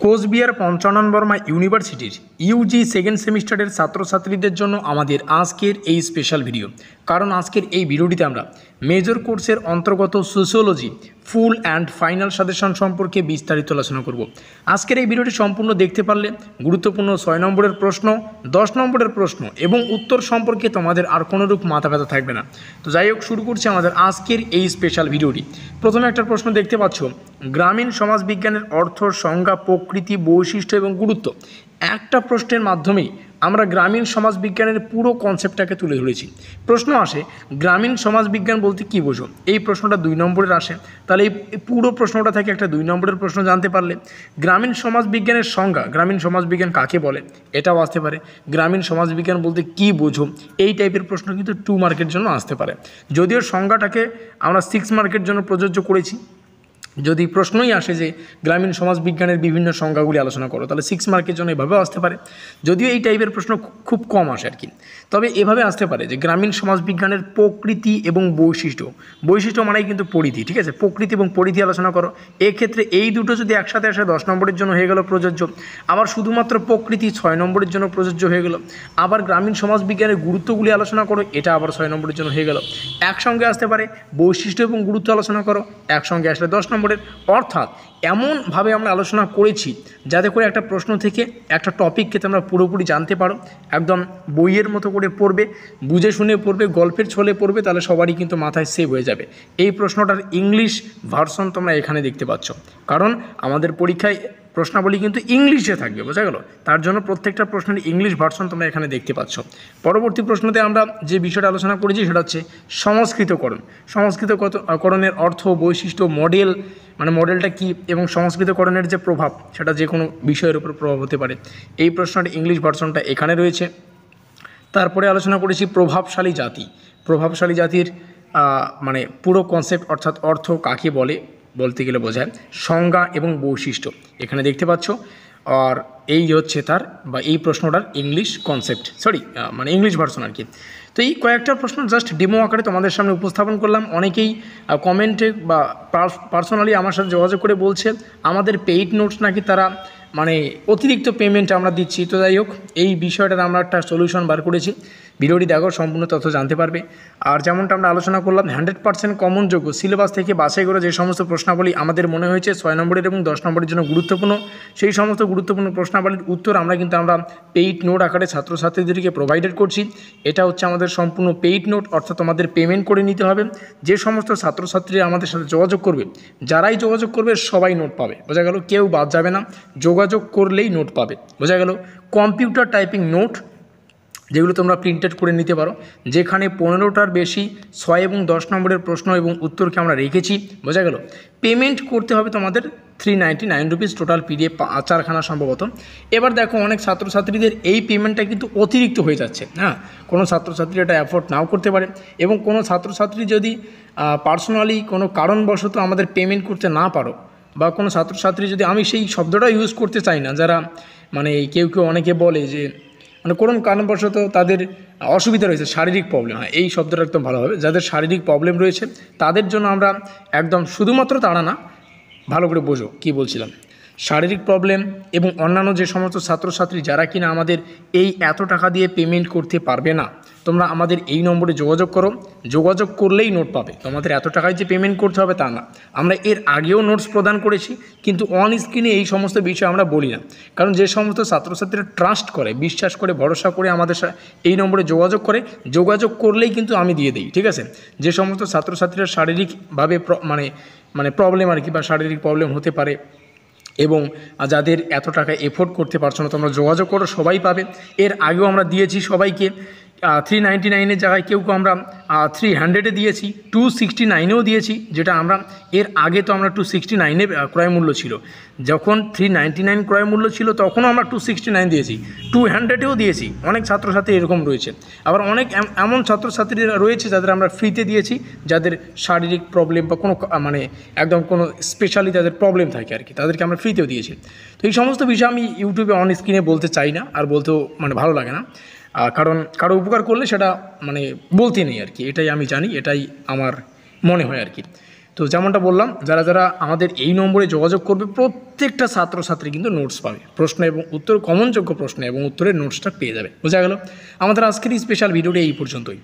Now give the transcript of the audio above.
কোচবিহার পঞ্চানন বর্মা ইউনিভার্সিটির Yuji second সেমিস্টারের ছাত্রছাত্রীদের জন্য আমাদের আজকের এই স্পেশাল ভিডিও। কারণ আজকের এই ভিডিওটিতে আমরা মেজর কোর্সের অন্তর্গত sociology full and final suggestion সম্পর্কে বিস্তারিত আলোচনা করব। আজকের এই ভিডিওটি সম্পূর্ণ দেখতে পারলে গুরুত্বপূর্ণ 6 নম্বরের প্রশ্ন, 10 নম্বরের প্রশ্ন এবং উত্তর সম্পর্কে তোমাদের আর কোনোরূপ মাথা ব্যথা থাকবে না। তো যাই হোক, শুরু করছি আমাদের আজকের এই স্পেশাল ভিডিওটি। প্রথমে একটা প্রশ্ন দেখতে পাচ্ছ, গ্রামীণ সমাজবিজ্ঞানের অর্থ, সংজ্ঞা, প্রকৃতি, বৈশিষ্ট্য এবং গুরুত্ব। একটা প্রশ্নের মাধ্যমেই আমরা গ্রামীণ সমাজবিজ্ঞানের পুরো কনসেপ্টটাকে তুলে ধরেছি। প্রশ্ন আসে, গ্রামীণ সমাজবিজ্ঞান বলতে কী বোঝো? এই প্রশ্নটা 2 নম্বরের আসে। তাহলে এই পুরো প্রশ্নটা থেকে একটা 2 নম্বরের প্রশ্ন জানতে পারলে। গ্রামীণ সমাজবিজ্ঞানের সংজ্ঞা, গ্রামীণ সমাজবিজ্ঞান কাকে বলে, এটাও আসতে পারে। গ্রামীণ সমাজবিজ্ঞান বলতে কী বোঝো, এই টাইপের প্রশ্ন কিন্তু 2 মার্কের জন্য আসতে পারে। যদিও সংজ্ঞাটাকে আমরা 6 মার্কের জন্য প্রযোজ্য করেছি। যদি প্রশ্নই আসে যে গ্রামীণ সমাজবিজ্ঞানের বিভিন্ন সংজ্ঞাগুলি আলোচনা করো, তাহলে 6 মার্কের জন্য এভাবেও আসতে পারে। যদিও এই টাইপের প্রশ্ন খুব কম আসে আর কি। তবে এভাবে আসতে পারে যে গ্রামীণ সমাজবিজ্ঞানের প্রকৃতি এবং বৈশিষ্ট্য। বৈশিষ্ট্য মানেই কিন্তু পরিধি, ঠিক আছে? প্রকৃতি এবং পরিধি আলোচনা করো। এক্ষেত্রে এই দুটো যদি একসাথে আসে 10 নম্বরের জন্য হয়ে গেল প্রযোজ্য। আবার শুধুমাত্র প্রকৃতি 6 নম্বরের জন্য প্রযোজ্য হয়ে গেল। আবার গ্রামীণ সমাজবিজ্ঞানের গুরুত্বগুলি আলোচনা করো, এটা আবার 6 নম্বরের জন্য হয়ে গেল। একসঙ্গে আসতে পারে বৈশিষ্ট্য এবং গুরুত্ব আলোচনা করো, একসঙ্গে আসলে 10 নম্বরের। অর্থাৎ এমনভাবে আমরা আলোচনা করেছি যাতে করে একটা প্রশ্ন থেকে একটা টপিককে তোমরা পুরোপুরি জানতে পারো। একদম বইয়ের মতো করে পড়বে, বুঝে শুনে পড়বে, গল্পের ছলে পড়বে, তাহলে সবারই কিন্তু মাথায় সেভ হয়ে যাবে। এই প্রশ্নটার ইংলিশ ভার্সন তোমরা এখানে দেখতে পাচ্ছ, কারণ আমাদের পরীক্ষায় প্রশ্নাবলী কিন্তু ইংলিশে থাকবে, বোঝা গেল? তার জন্য প্রত্যেকটা প্রশ্নের ইংলিশ ভার্সন তোমরা এখানে দেখতে পাচ্ছ। পরবর্তী প্রশ্নতে আমরা যে বিষয়টা আলোচনা করেছি সেটা হচ্ছে সংস্কৃতকরণ। সংস্কৃতকরণের অর্থ, বৈশিষ্ট্য, মডেল, মানে মডেলটা কী, এবং সংস্কৃতকরণের যে প্রভাব, সেটা যে কোনো বিষয়ের উপর প্রভাব হতে পারে। এই প্রশ্নটার ইংলিশ ভার্সনটা এখানে রয়েছে। তারপরে আলোচনা করেছি প্রভাবশালী জাতি। প্রভাবশালী জাতির মানে পুরো কনসেপ্ট, অর্থাৎ অর্থ কাকে বলে বলতে গেলে বোঝায় সংজ্ঞা এবং বৈশিষ্ট্য, এখানে দেখতে পাচ্ছ। আর এই হচ্ছে তার বা এই প্রশ্নটার ইংলিশ কনসেপ্ট, মানে ইংলিশ ভার্সন আর কি। তো এই কয়েকটা প্রশ্ন জাস্ট ডেমো আকারে তোমাদের সামনে উপস্থাপন করলাম। অনেকেই কমেন্টে বা পার্সোনালি আমার সাথে যোগাযোগ করে বলছে আমাদের পেইড নোটস নাকি তারা মানে অতিরিক্ত পেমেন্ট আমরা দিচ্ছি। তো যাই হোক, এই বিষয়টার আমরা একটা সলিউশন বার করেছি। ভিডিওটি দেখো, সম্পূর্ণ তথ্য জানতে পারবে। আর যেমনটা আমরা আলোচনা করলাম, 100% কমনযোগ্য সিলেবাস থেকে বাছাই করে যে সমস্ত প্রশ্নাবলী আমাদের মনে হয়েছে 6 নম্বরের এবং 10 নম্বরের জন্য গুরুত্বপূর্ণ, সেই সমস্ত গুরুত্বপূর্ণ প্রশ্নাবলীর উত্তর আমরা পেইড নোট আকারে ছাত্রছাত্রীদেরকে প্রোভাইডেড করছি। এটা হচ্ছে আমাদের সম্পূর্ণ পেইড নোট, অর্থাৎ তোমাদের পেমেন্ট করে নিতে হবে। যে সমস্ত ছাত্রছাত্রীরা আমাদের সাথে যোগাযোগ করবে, যারাই যোগাযোগ করবে সবাই নোট পাবে, বোঝা গেল? কেউ বাদ যাবে না, যোগাযোগ করলেই নোট পাবে, বোঝা গেল? কম্পিউটার টাইপিং নোট, যেগুলো তোমরা প্রিন্টেড করে নিতে পারো, যেখানে 15টার বেশি 6 এবং 10 নম্বরের প্রশ্ন এবং উত্তরকে আমরা রেখেছি, বোঝা গেল? পেমেন্ট করতে হবে তোমাদের 399 রুপিস, টোটাল PDF 4খানা সম্ভবত। এবার দেখো, অনেক ছাত্রছাত্রীদের এই পেমেন্টটা কিন্তু অতিরিক্ত হয়ে যাচ্ছে। হ্যাঁ, কোনো ছাত্রছাত্রী এটা অ্যাফোর্ড নাও করতে পারে, এবং কোনো ছাত্রছাত্রী যদি পার্সোনালি কোনো কারণবশত আমাদের পেমেন্ট করতে না পারো, বা কোনো ছাত্রছাত্রী যদি, আমি সেই শব্দটা ইউজ করতে চাই না, যারা মানে কেউ অনেকে বলে যে মানে কোনো কারণবশত তাদের অসুবিধা রয়েছে, শারীরিক প্রবলেম, হয় এই শব্দটা একদম ভালো হবে, যাদের শারীরিক প্রবলেম রয়েছে তাদের জন্য আমরা একদম, শুধুমাত্র তারা না, ভালো করে বোঝো কী বলছিলাম, শারীরিক প্রবলেম এবং অন্যান্য যে সমস্ত ছাত্রছাত্রী যারা কিনা আমাদের এই এত টাকা দিয়ে পেমেন্ট করতে পারবে না, তোমরা আমাদের এই নম্বরে যোগাযোগ করো। যোগাযোগ করলেই নোট পাবে, তোমাদের এত টাকায় যে পেমেন্ট করতে হবে তা না। আমরা এর আগেও নোটস প্রদান করেছি, কিন্তু অন স্ক্রিনে এই সমস্ত বিষয় আমরা বলি না, কারণ যে সমস্ত ছাত্রছাত্রীরা ট্রাস্ট করে, বিশ্বাস করে, ভরসা করে আমাদের এই নম্বরে যোগাযোগ করলেই কিন্তু আমি দিয়ে দিই, ঠিক আছে? যে সমস্ত ছাত্রছাত্রীরা শারীরিকভাবে মানে প্রবলেম আর কি, বা শারীরিক প্রবলেম হতে পারে, এবং যাদের এত টাকা এফোর্ড করতে পারছো না, তোমরা যোগাযোগ করো, সবাই পাবে। এর আগেও আমরা দিয়েছি সবাইকে 399-এর জায়গায় কেউ আমরা 300-এ দিয়েছি, 269-এও দিয়েছি, যেটা আমরা এর আগে তো আমরা 269-এর ক্রয় মূল্য ছিল, যখন 399 ক্রয় মূল্য ছিল তখনও আমরা 269 দিয়েছি, 200-এও দিয়েছি। অনেক ছাত্রছাত্রী এরকম রয়েছে, আবার অনেক এমন ছাত্রছাত্রীরা রয়েছে যাদের আমরা ফ্রিতে দিয়েছি, যাদের শারীরিক প্রবলেম বা কোনো মানে একদম কোনো স্পেশালি যাদের প্রবলেম থাকে আর কি, তাদেরকে আমরা ফ্রিতেও দিয়েছি। তো এই সমস্ত বিষয় আমি ইউটিউবে অন স্ক্রিনে বলতে চাই না, আর বলতেও মানে ভালো লাগে না, কারণ কারো উপকার করলে সেটা মানে বলতে নেই আর কি, এটাই আমি জানি, এটাই আমার মনে হয় আর কি। তো যেমনটা বললাম, যারা যারা আমাদের এই নম্বরে যোগাযোগ করবে প্রত্যেকটা ছাত্রছাত্রী কিন্তু নোটস পাবে, প্রশ্ন এবং উত্তর, কমনযোগ্য প্রশ্ন এবং উত্তরের নোটসটা পেয়ে যাবে। বোঝা গেল? আমাদের আজকের এই স্পেশাল ভিডিওটি এই পর্যন্তই।